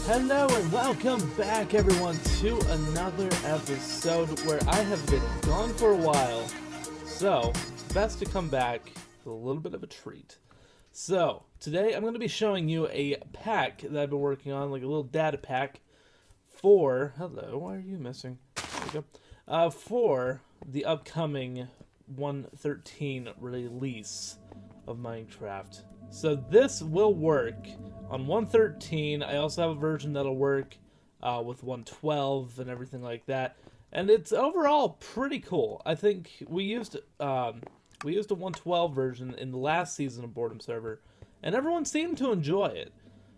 Hello and welcome back everyone to another episode where I have been gone for a while, so best to come back with a little bit of a treat. So today I'm going to be showing you a pack that I've been working on, like a little data pack for, hello, why are you missing? There we go. For the upcoming 1.13 release of Minecraft. So this will work on 1.13. I also have a version that'll work with 1.12 and everything like that, and it's overall pretty cool. I think we used a 1.12 version in the last season of Boredom Server, and everyone seemed to enjoy it.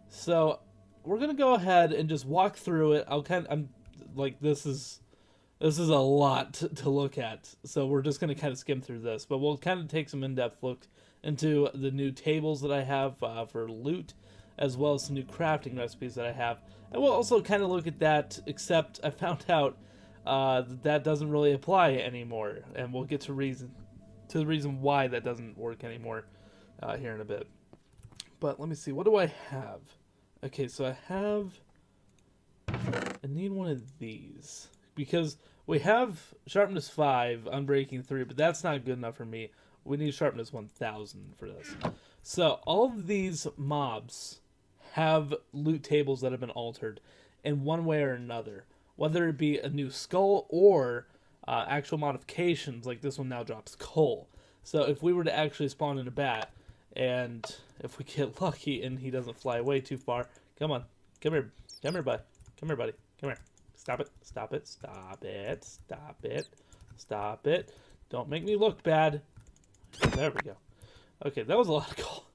So we're gonna go ahead and just walk through it. I'm like, this is a lot to look at, so we're just gonna kind of skim through this, but we'll kind of take some in-depth look into the new tables that I have for loot, as well as some new crafting recipes that I have. And we'll also kind of look at that, except I found out that doesn't really apply anymore, and we'll get to the reason why that doesn't work anymore here in a bit. But let me see, what do I have? Okay, so I need one of these, because we have sharpness 5, unbreaking 3, but that's not good enough for me. We need sharpness 1000 for this. So all of these mobs have loot tables that have been altered in one way or another, whether it be a new skull or actual modifications, like this one now drops coal. So if we were to actually spawn in a bat, and if we get lucky and he doesn't fly away too far, come on, come here, bud, come here, buddy, come here, stop it, stop it, stop it, stop it, stop it, don't make me look bad. There we go. Okay, that was a lot of coal.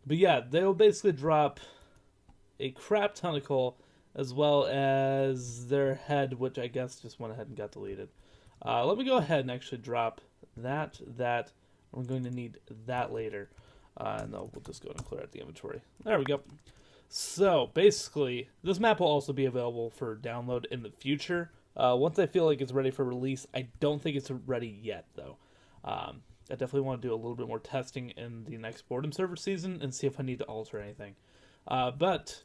But yeah, they'll basically drop a crap ton of coal, as well as their head, which I guess just went ahead and got deleted. Let me go ahead and actually drop that. We're going to need that later. And then we'll just go and clear out the inventory. There we go. So basically, this map will also be available for download in the future. Once I feel like it's ready for release. I don't think it's ready yet, though. I definitely want to do a little bit more testing in the next Boredom Server season and see if I need to alter anything. But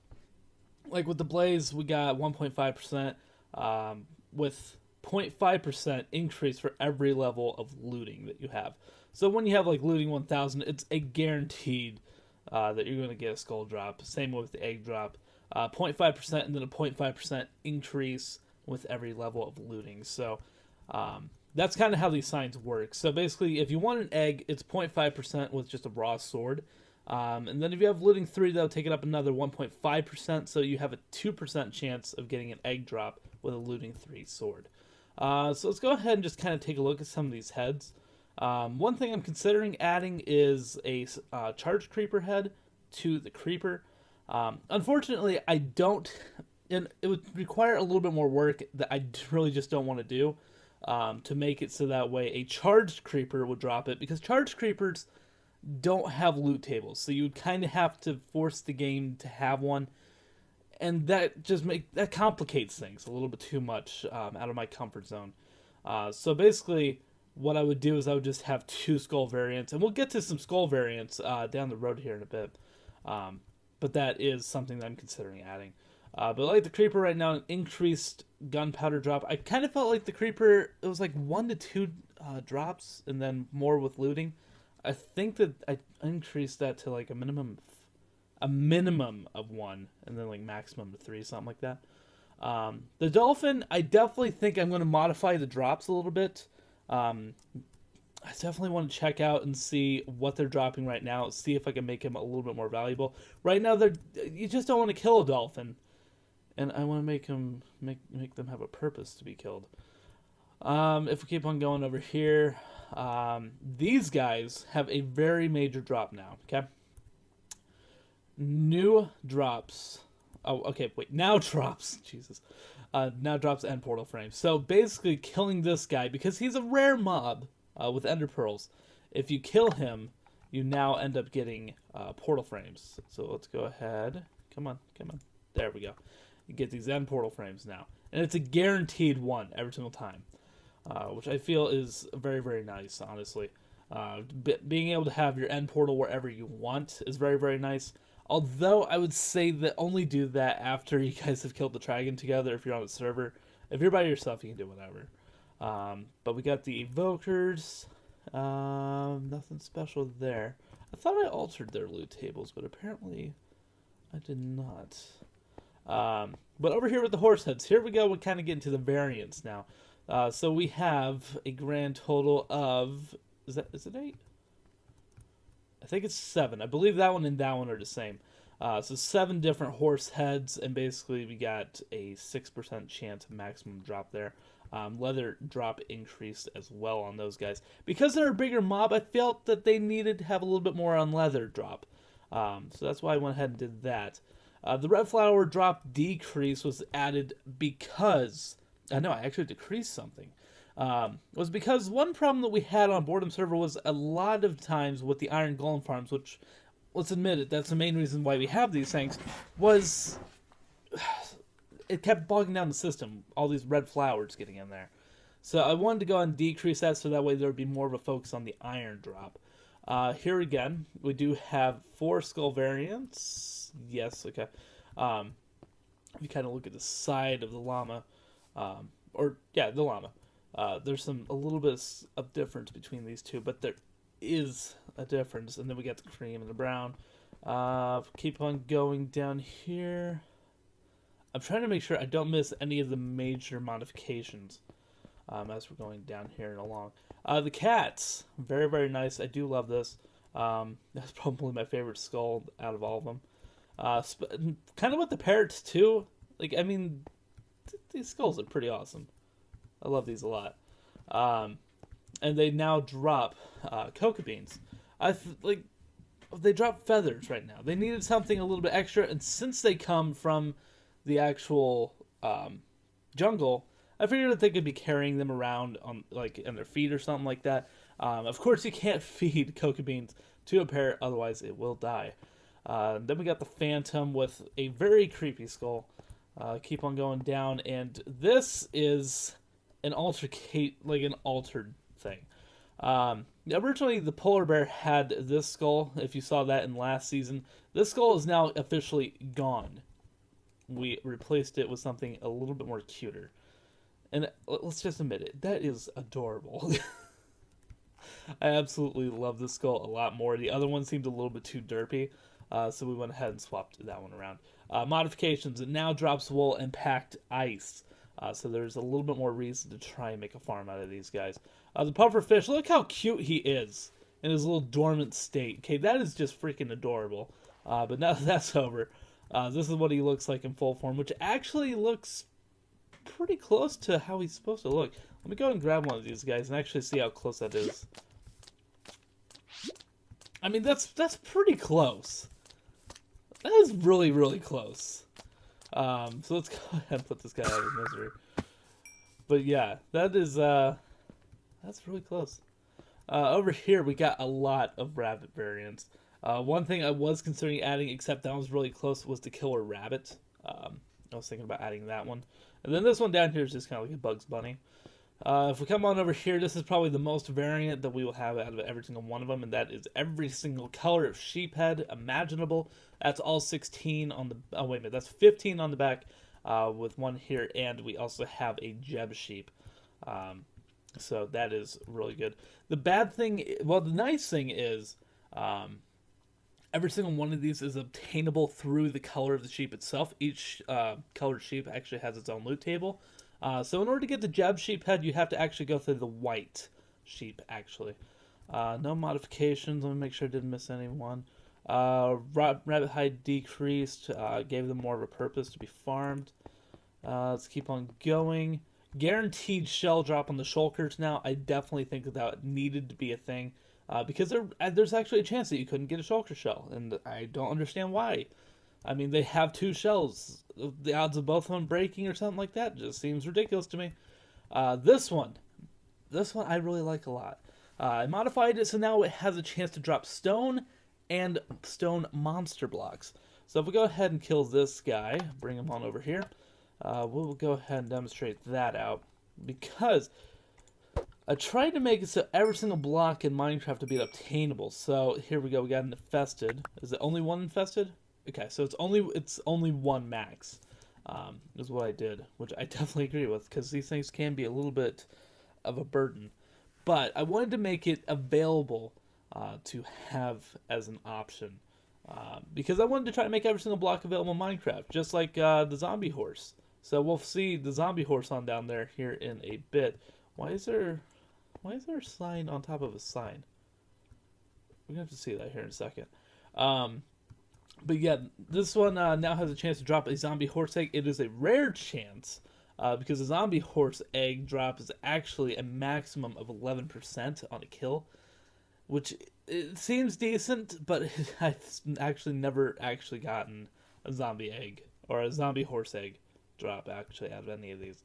like with the Blaze, we got 1.5% with 0.5% increase for every level of looting that you have. So when you have like looting 1000, it's a guaranteed that you're going to get a skull drop. Same with the egg drop. 0.5% and then a 0.5% increase with every level of looting. So that's kind of how these signs work. So basically, if you want an egg, it's 0.5% with just a raw sword. And then if you have looting 3, that'll take it up another 1.5%. So you have a 2% chance of getting an egg drop with a looting 3 sword. So let's go ahead and just kind of take a look at some of these heads. One thing I'm considering adding is a charged creeper head to the creeper. Unfortunately, I don't, and it would require a little bit more work that I really just don't want to do. To make it so that way a charged creeper would drop it, because charged creepers don't have loot tables, so you would kind of have to force the game to have one, and that complicates things a little bit too much out of my comfort zone. So basically, what I would do is I would just have 2 skull variants, and we'll get to some skull variants down the road here in a bit. But that is something that I'm considering adding. But like the creeper right now, an increased gunpowder drop. I kind of felt like the creeper, it was like 1 to 2 drops, and then more with looting. I think that I increased that to like a minimum of 1, and then like maximum to 3, something like that. The dolphin, I definitely think I'm going to modify the drops a little bit. I definitely want to check out and see what they're dropping right now, see if I can make them a little bit more valuable. Right now, you just don't want to kill a dolphin. And I want to make them have a purpose to be killed. If we keep on going over here, these guys have a very major drop now. Okay, new drops. Oh, okay, wait. Now drops. Jesus. Now drops end portal frames. So basically, killing this guy, because he's a rare mob with ender pearls. If you kill him, you now end up getting portal frames. So let's go ahead. Come on. There we go. You get these end portal frames now, and it's a guaranteed one every single time, which I feel is very, very nice, honestly. Being able to have your end portal wherever you want is very, very nice. Although I would say that only do that after you guys have killed the dragon together. If you're on a server, if you're by yourself, you can do whatever. But we got the evokers. Nothing special there. I thought I altered their loot tables, but apparently I did not. But over here with the horse heads, here we go. We're kind of getting to the variants now. So we have a grand total of, is it 8? I think it's 7. I believe that one and that one are the same. So 7 different horse heads, and basically we got a 6% chance of maximum drop there. Leather drop increased as well on those guys. Because they're a bigger mob, I felt that they needed to have a little bit more on leather drop. So that's why I went ahead and did that. The red flower drop decrease was added because... I actually decreased something. Was because one problem that we had on Boredom server was a lot of times with the iron golem farms, which, let's admit it, that's the main reason why we have these things, was it kept bogging down the system, all these red flowers getting in there. So I wanted to go and decrease that so that way there would be more of a focus on the iron drop. Here again, we do have 4 skull variants. Yes, okay. If you kind of look at the side of the llama, the llama. There's a little bit of difference between these two, but there is a difference. And then we got the cream and the brown. Keep on going down here. I'm trying to make sure I don't miss any of the major modifications as we're going down here and along. The cats, very, very nice. I do love this. That's probably my favorite skull out of all of them. Kind of with the parrots too. Like, I mean, these skulls are pretty awesome. I love these a lot. And they now drop cocoa beans. They drop feathers right now. They needed something a little bit extra, and since they come from the actual jungle, I figured that they could be carrying them around on in their feet or something like that. Of course, you can't feed cocoa beans to a parrot, otherwise it will die. Then we got the phantom with a very creepy skull. Keep on going down, and this is an altered thing. Originally, the polar bear had this skull. If you saw that in last season, this skull is now officially gone. We replaced it with something a little bit more cuter. And let's just admit it, that is adorable. I absolutely love this skull a lot more. The other one seemed a little bit too derpy, so we went ahead and swapped that one around. Modifications, it now drops wool and packed ice. So there's a little bit more reason to try and make a farm out of these guys. The pufferfish, look how cute he is in his little dormant state. Okay, that is just freaking adorable. But now that that's over, this is what he looks like in full form, which actually looks pretty close to how he's supposed to look. Let me go and grab one of these guys and actually see how close that is. I mean, that's pretty close. That is really, really close. So let's go ahead and put this guy out of misery. But yeah, that's really close. Over here, we got a lot of rabbit variants. One thing I was considering adding, except that was really close, was the killer rabbit. I was thinking about adding that one. And then this one down here is just kind of like a Bugs Bunny. If we come on over here, this is probably the most variant that we will have out of every single one of them, and that is every single color of sheep head imaginable. That's all 16 on the... Oh, wait a minute. That's 15 on the back with one here, and we also have a Jeb sheep. So that is really good. The bad thing... Well, the nice thing is every single one of these is obtainable through the color of the sheep itself. Each colored sheep actually has its own loot table. So in order to get the Jeb sheep head, you have to actually go through the white sheep, actually. No modifications. Let me make sure I didn't miss anyone. Rabbit hide decreased. Gave them more of a purpose to be farmed. Let's keep on going. Guaranteed shell drop on the shulkers now. I definitely think that needed to be a thing. Because there's actually a chance that you couldn't get a shulker shell. And I don't understand why. I mean, they have 2 shells. The odds of both of them breaking or something like that just seems ridiculous to me. This one I really like a lot. I modified it so now it has a chance to drop stone and stone monster blocks. So if we go ahead and kill this guy, bring him on over here, we'll go ahead and demonstrate that out. Because I tried to make it so every single block in Minecraft to be obtainable. So here we go, we got an infested. Is it only one infested? Okay, so it's only one max, is what I did, which I definitely agree with because these things can be a little bit of a burden. But I wanted to make it available to have as an option because I wanted to try to make every single block available in Minecraft, just like the zombie horse. So we'll see the zombie horse on down there here in a bit. Why is there a sign on top of a sign? We're gonna have to see that here in a second. Um, but yeah, this one now has a chance to drop a zombie horse egg. It is a rare chance because a zombie horse egg drop is actually a maximum of 11% on a kill, which it seems decent, but I've actually never actually gotten a zombie egg or a zombie horse egg drop actually out of any of these.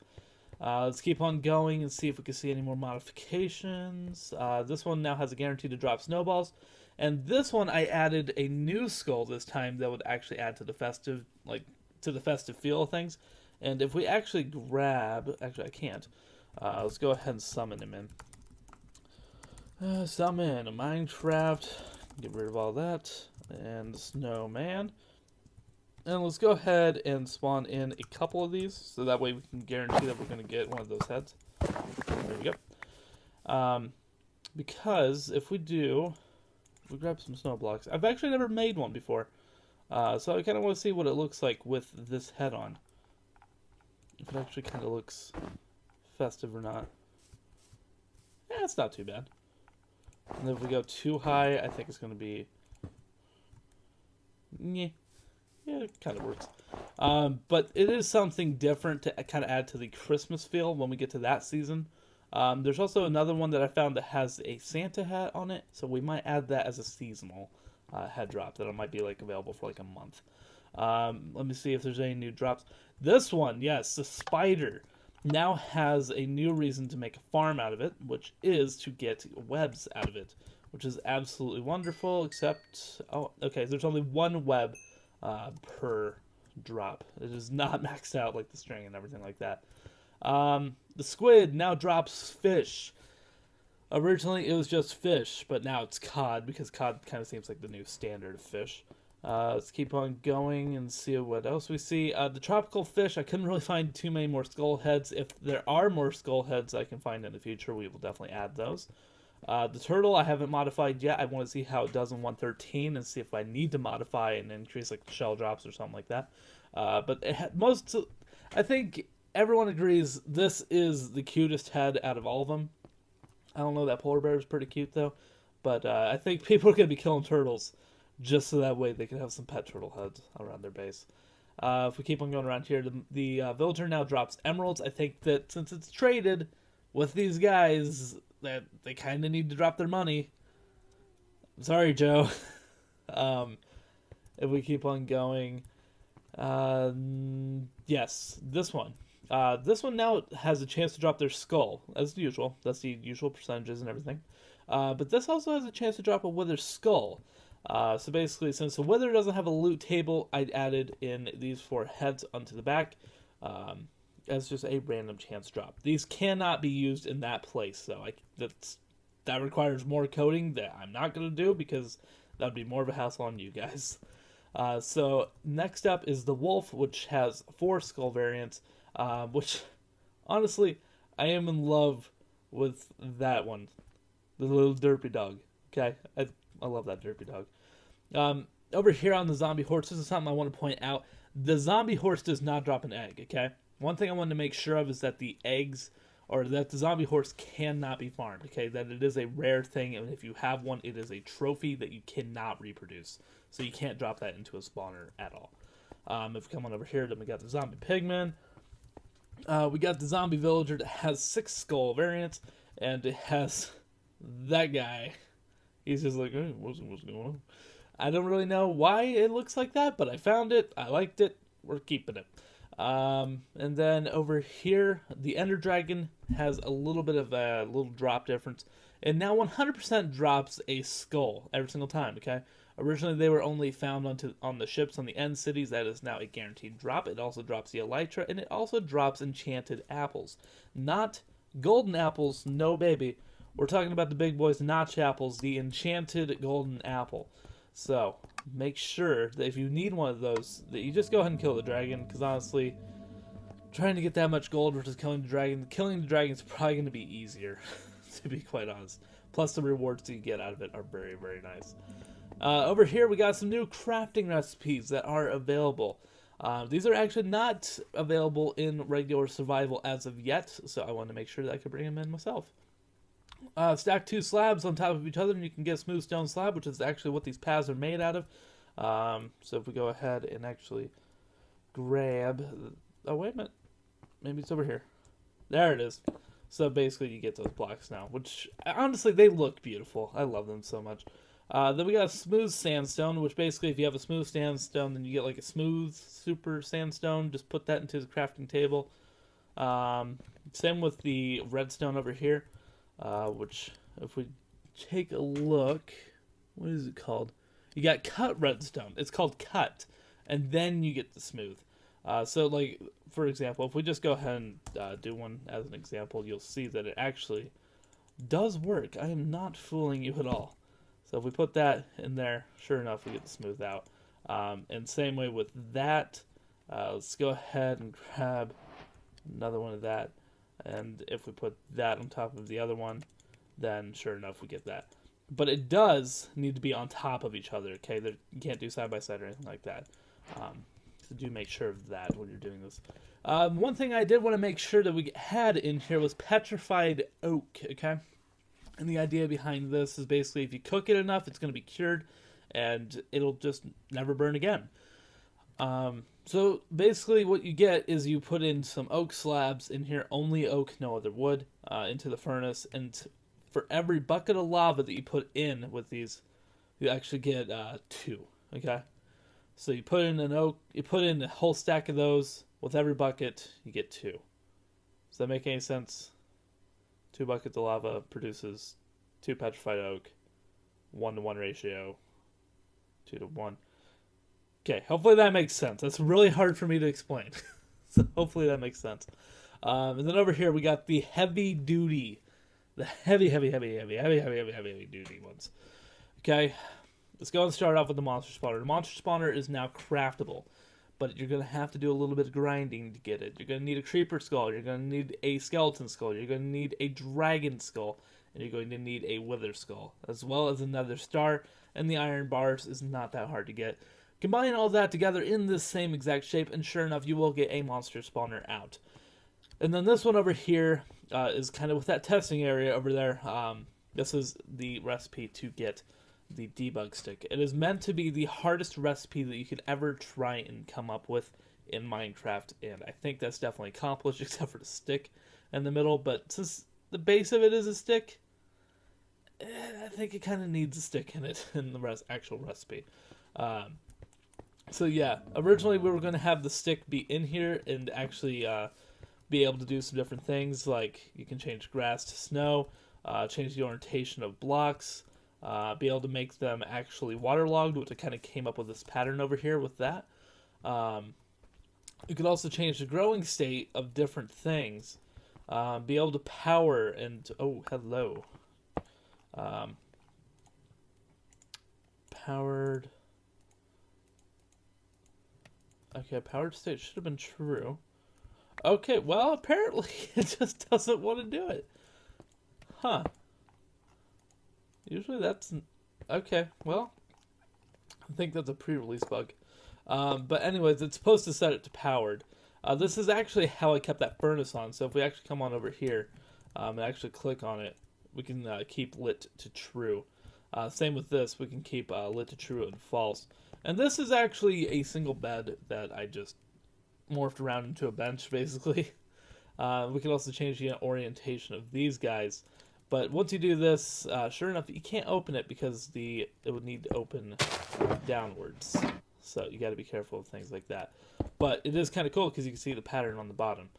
Let's keep on going and see if we can see any more modifications. This one now has a guarantee to drop snowballs. And this one I added a new skull this time that would actually add to the festive feel of things. And if we actually actually I can't. Let's go ahead and summon him in. Summon a Minecraft. Get rid of all that. And the snowman. And let's go ahead and spawn in a couple of these, so that way we can guarantee that we're going to get one of those heads. There we go. Because if we grab some snow blocks. I've actually never made one before, so I kind of want to see what it looks like with this head on. If it actually kind of looks festive or not. Yeah, it's not too bad. And if we go too high, I think it's going to be... Yeah, it kind of works. But it is something different to kind of add to the Christmas feel when we get to that season. There's also another one that I found that has a Santa hat on it, so we might add that as a seasonal head drop that might be like available for like a month. Let me see if there's any new drops. This one, yes, the spider now has a new reason to make a farm out of it, which is to get webs out of it, which is absolutely wonderful, except... Oh, okay, there's only one web per drop. It is not maxed out like the string and everything like that. The squid now drops fish. Originally it was just fish, but now it's cod because cod kind of seems like the new standard of fish. Let's keep on going and see what else we see. The tropical fish, I couldn't really find too many more skull heads. If there are more skull heads I can find in the future, we will definitely add those. The turtle I haven't modified yet. I want to see how it does in 1.13 and see if I need to modify and increase like the shell drops or something like that. But I think everyone agrees this is the cutest head out of all of them. I don't know, that polar bear is pretty cute though. But I think people are going to be killing turtles just so that way they can have some pet turtle heads around their base. If we keep on going around here, the villager now drops emeralds. I think that since it's traded with these guys, that they kind of need to drop their money. I'm sorry, Joe. If we keep on going, yes, this one. This one now has a chance to drop their skull, as usual. That's the usual percentages and everything. But this also has a chance to drop a wither skull. So basically, since the wither doesn't have a loot table, I added in these 4 heads onto the back. As just a random chance drop. These cannot be used in that place, so that requires more coding that I'm not going to do because that would be more of a hassle on you guys. So next up is the wolf, which has 4 skull variants, which honestly I am in love with that one, the little derpy dog. Okay, I love that derpy dog. Over here on the zombie horse, this is something I want to point out. The zombie horse does not drop an egg. Okay. One thing I wanted to make sure of is that the eggs, or that the zombie horse cannot be farmed, okay? That it is a rare thing, and if you have one, it is a trophy that you cannot reproduce. So you can't drop that into a spawner at all. If we come on over here, then we got the zombie pigman. We got the zombie villager that has 6 skull variants, and it has that guy. He's just like, hey, what's going on? I don't really know why it looks like that, but I found it. I liked it. We're keeping it. And then over here, the Ender Dragon has a little bit of a little drop difference. And now 100% drops a skull every single time, okay? Originally, they were only found on the ships on the end cities. That is now a guaranteed drop. It also drops the Elytra, and it also drops enchanted apples. Not golden apples, no baby. We're talking about the big boys, notch apples, the enchanted golden apple. So make sure that if you need one of those, that you just go ahead and kill the dragon, because honestly, trying to get that much gold versus killing the dragon is probably going to be easier, to be quite honest. Plus the rewards that you get out of it are very, very nice. Over here we got some new crafting recipes that are available. These are actually not available in regular survival as of yet, so I want to make sure that I can bring them in myself. Stack 2 slabs on top of each other and you can get a smooth stone slab, which is actually what these paths are made out of. So if we go ahead and actually grab... Oh, wait a minute. Maybe it's over here. There it is. So basically you get those blocks now, which honestly they look beautiful. I love them so much. Then we got a smooth sandstone, which basically if you have a smooth sandstone, then you get like a smooth super sandstone. Just put that into the crafting table. Same with the redstone over here. Which, if we take a look, what is it called? You got cut redstone. It's called cut, and then you get the smooth. So, like, for example, if we just go ahead and do one as an example, you'll see that it actually does work. I am not fooling you at all. So if we put that in there, sure enough, we get the smooth out. And same way with that. Let's go ahead and grab another one of that. And if we put that on top of the other one, then sure enough, we get that. But it does need to be on top of each other, okay? You can't do side by side or anything like that. So do make sure of that when you're doing this. One thing I did want to make sure that we had in here was petrified oak, okay? And the idea behind this is basically if you cook it enough, it's going to be cured, and it'll just never burn again. So basically what you get is you put in some oak slabs in here, only oak, no other wood, into the furnace, and for every bucket of lava that you put in with these, you actually get 2, okay? So you put in an oak, you put in a whole stack of those, with every bucket, you get 2. Does that make any sense? 2 buckets of lava produces 2 petrified oak, 1-to-1 ratio, 2-to-1. Okay, hopefully that makes sense. That's really hard for me to explain. So hopefully that makes sense. And then over here we got the heavy duty. The heavy duty ones. Okay, let's go and start off with the monster spawner. The monster spawner is now craftable, but you're going to have to do a little bit of grinding to get it. You're going to need a creeper skull. You're going to need a skeleton skull. You're going to need a dragon skull. And you're going to need a wither skull, as well as another star. And the iron bars is not that hard to get. Combine all that together in this same exact shape, and sure enough, you will get a monster spawner out. And then this one over here is kind of with that testing area over there. This is the recipe to get the debug stick. It is meant to be the hardest recipe that you could ever try and come up with in Minecraft, and I think that's definitely accomplished, except for the stick in the middle. But since the base of it is a stick, I think it kind of needs a stick in it in the actual recipe. So yeah, originally we were going to have the stick be in here and actually be able to do some different things, like you can change grass to snow, change the orientation of blocks, be able to make them actually waterlogged, which I kind of came up with this pattern over here with that. You could also change the growing state of different things, be able to power and, oh, hello. Powered... Okay, powered state should have been true. Okay, well, apparently it just doesn't want to do it. Huh. Usually that's... Okay, well, I think that's a pre-release bug. But anyways, it's supposed to set it to powered. This is actually how I kept that furnace on. So if we actually come on over here and actually click on it, we can keep lit to true. Same with this, we can keep lit to true and false. And this is actually a single bed that I just morphed around into a bench, basically. We can also change the orientation of these guys. But once you do this, sure enough, you can't open it because it would need to open downwards. So you got to be careful of things like that. But it is kind of cool because you can see the pattern on the bottom.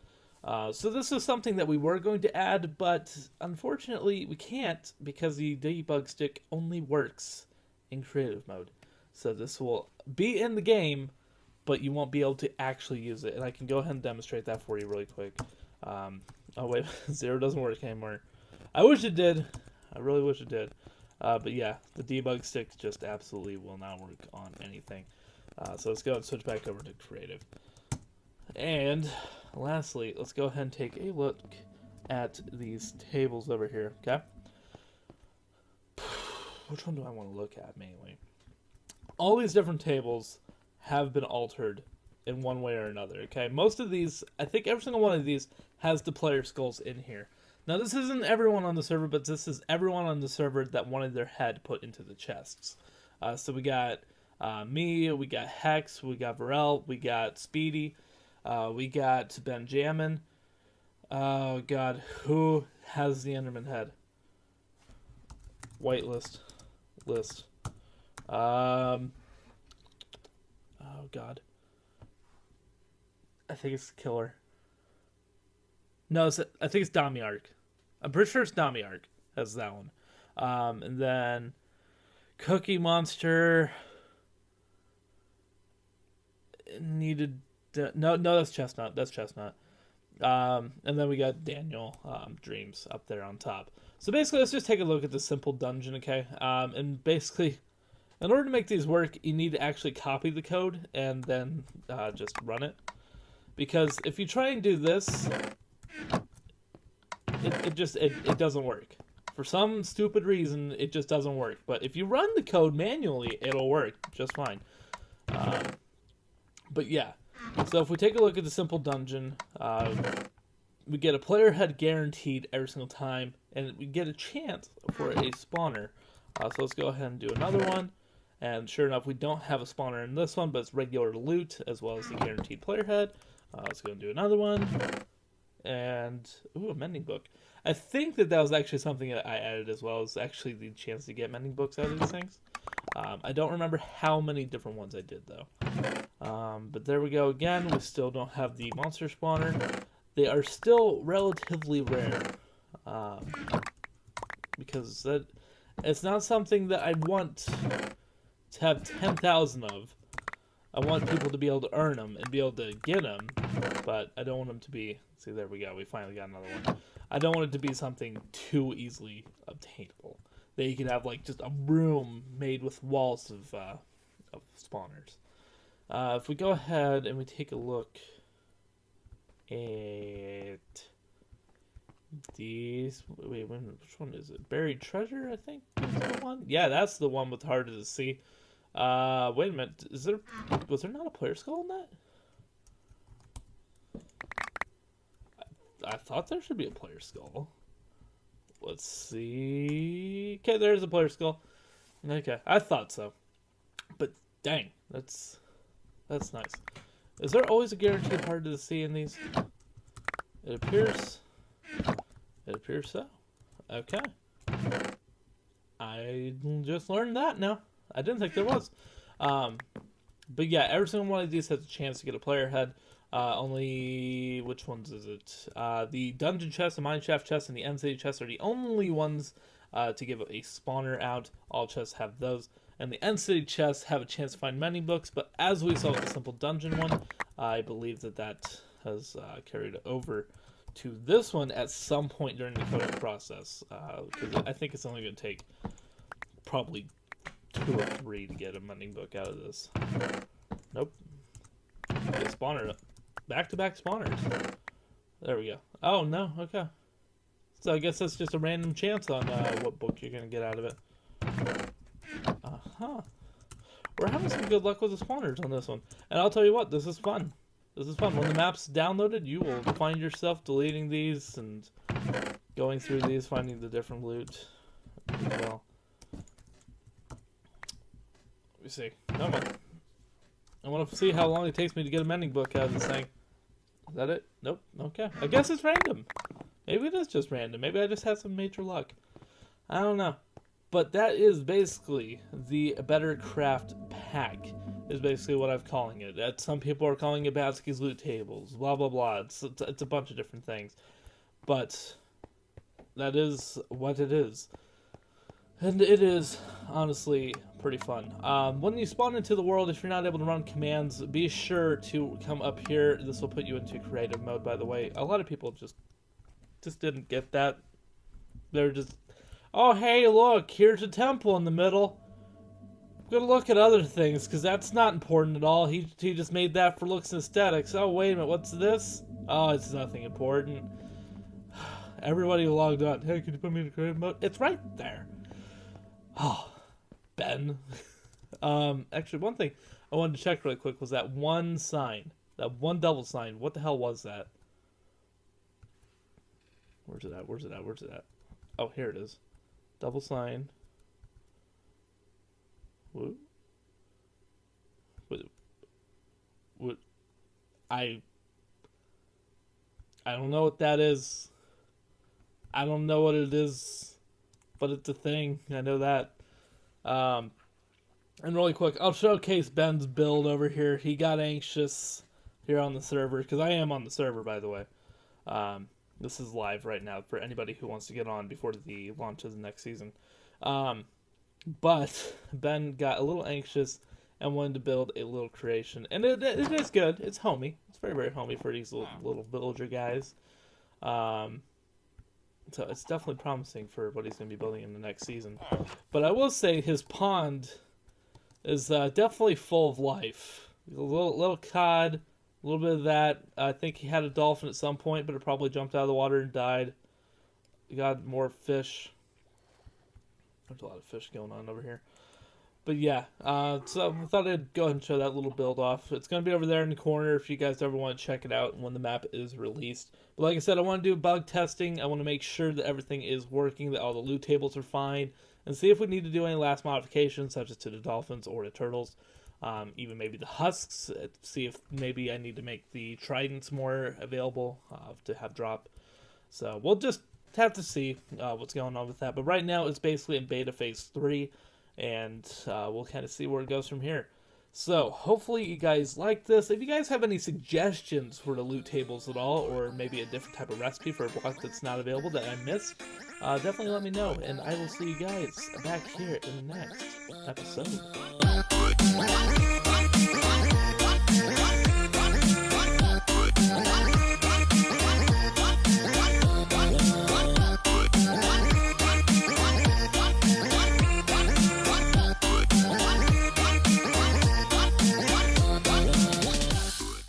So this is something that we were going to add, but unfortunately we can't because the debug stick only works in creative mode. So this will be in the game, but you won't be able to actually use it. And I can go ahead and demonstrate that for you really quick. Oh wait, 0 doesn't work anymore. I wish it did. I really wish it did. But yeah, the debug stick just absolutely will not work on anything. So let's go and switch back over to creative. And lastly, let's go ahead and take a look at these tables over here, okay? Which one do I want to look at mainly? All these different tables have been altered in one way or another, okay? Most of these, I think every single one of these has the player skulls in here. Now, this isn't everyone on the server, but this is everyone on the server that wanted their head put into the chests. So we got me, we got Hex, we got Varel, we got Speedy, we got Benjamin. Oh, God. Who has the Enderman head? Whitelist. List. Oh, God. I think it's Killer. No, I think it's Damiark. I'm pretty sure it's Damiark has that one. And then Cookie Monster needed... No, that's Chestnut. That's Chestnut. And then we got Daniel Dreams up there on top. So basically, let's just take a look at the simple dungeon, okay? And basically, in order to make these work, you need to actually copy the code and then just run it. Because if you try and do this, it doesn't work. For some stupid reason, it just doesn't work. But if you run the code manually, it'll work just fine. But yeah, so if we take a look at the simple dungeon, we get a player head guaranteed every single time, and we get a chance for a spawner. So let's go ahead and do another one. And sure enough, we don't have a spawner in this one, but it's regular loot as well as the guaranteed player head. Let's go and do another one. And, ooh, a mending book. I think that was actually something that I added as well, is actually the chance to get mending books out of these things. I don't remember how many different ones I did, though. But there we go again. We still don't have the monster spawner. They are still relatively rare. Because it's not something that I want to have 10,000 of. I want people to be able to earn them and be able to get them, but I don't want them to be... See, there we go. We finally got another one. I don't want it to be something too easily obtainable. That you could have, like, just a room made with walls of spawners. If we go ahead and we take a look at these... Wait, which one is it? Buried Treasure, I think, is the one? Yeah, that's the one with harder to see. Wait a minute. Was there not a player skull in that? I thought there should be a player skull. Let's see. Okay, there's a player skull. Okay, I thought so. But dang, that's nice. Is there always a guaranteed hard to see in these? It appears so. Okay. I just learned that now. I didn't think there was. But yeah, every single one of these has a chance to get a player head. Only, which ones is it? The dungeon chest, the mineshaft chest, and the end city chest are the only ones to give a spawner out. All chests have those. And the end city chests have a chance to find mending books, but as we saw with the simple dungeon one, I believe that has carried over to this one at some point during the coding process. Because I think it's only going to take probably 2 or 3 to get a mending book out of this. Nope. Get a spawner. Back-to-back spawners. There we go. Oh, no. Okay. So I guess that's just a random chance on what book you're going to get out of it. Uh-huh. We're having some good luck with the spawners on this one. And I'll tell you what, this is fun. This is fun. When the map's downloaded, you will find yourself deleting these and going through these, finding the different loot as well. Let me see. Come on. I want to see how long it takes me to get a mending book out of this thing. Is that it? Nope. Okay. I guess it's random. Maybe it is just random. Maybe I just had some major luck. I don't know. But that is basically the BetterCraft pack, is basically what I'm calling it. Some people are calling it Batsky's Loot Tables, blah, blah, blah. It's a bunch of different things. But that is what it is. And it is, honestly, pretty fun. When you spawn into the world, if you're not able to run commands, be sure to come up here. This will put you into creative mode, by the way. A lot of people just didn't get that. They're just... Oh, hey, look, here's a temple in the middle. I'm gonna look at other things, because that's not important at all. He just made that for looks and aesthetics. Oh, wait a minute, what's this? Oh, it's nothing important. Everybody logged on. Hey, can you put me in creative mode? It's right there. Oh, Ben. Actually, one thing I wanted to check really quick was that one sign. That one double sign. What the hell was that? Where's it at? Where's it at? Where's it at? Oh, here it is. Double sign. What? What? I don't know what that is. I don't know what it is, but it's a thing. I know that. And really quick, I'll showcase Ben's build over here. He got anxious here on the server, because I am on the server, by the way. This is live right now for anybody who wants to get on before the launch of the next season. But Ben got a little anxious and wanted to build a little creation. And it is good. It's homey. It's very, very homey for these little villager guys. So it's definitely promising for what he's going to be building in the next season. But I will say his pond is definitely full of life. A little cod, a little bit of that. I think he had a dolphin at some point, but it probably jumped out of the water and died. You got more fish. There's a lot of fish going on over here. But yeah, so I thought I'd go ahead and show that little build off. It's going to be over there in the corner if you guys ever want to check it out when the map is released. But like I said, I want to do bug testing. I want to make sure that everything is working, that all the loot tables are fine, and see if we need to do any last modifications, such as to the dolphins or the turtles. Even maybe the husks, see if maybe I need to make the tridents more available to have drop. So we'll just have to see what's going on with that. But right now it's basically in beta phase 3, and we'll kind of see where it goes from here. So hopefully you guys like this. If you guys have any suggestions for the loot tables at all, or maybe a different type of recipe for a block that's not available that I missed, definitely let me know, and I will see you guys back here in the next episode.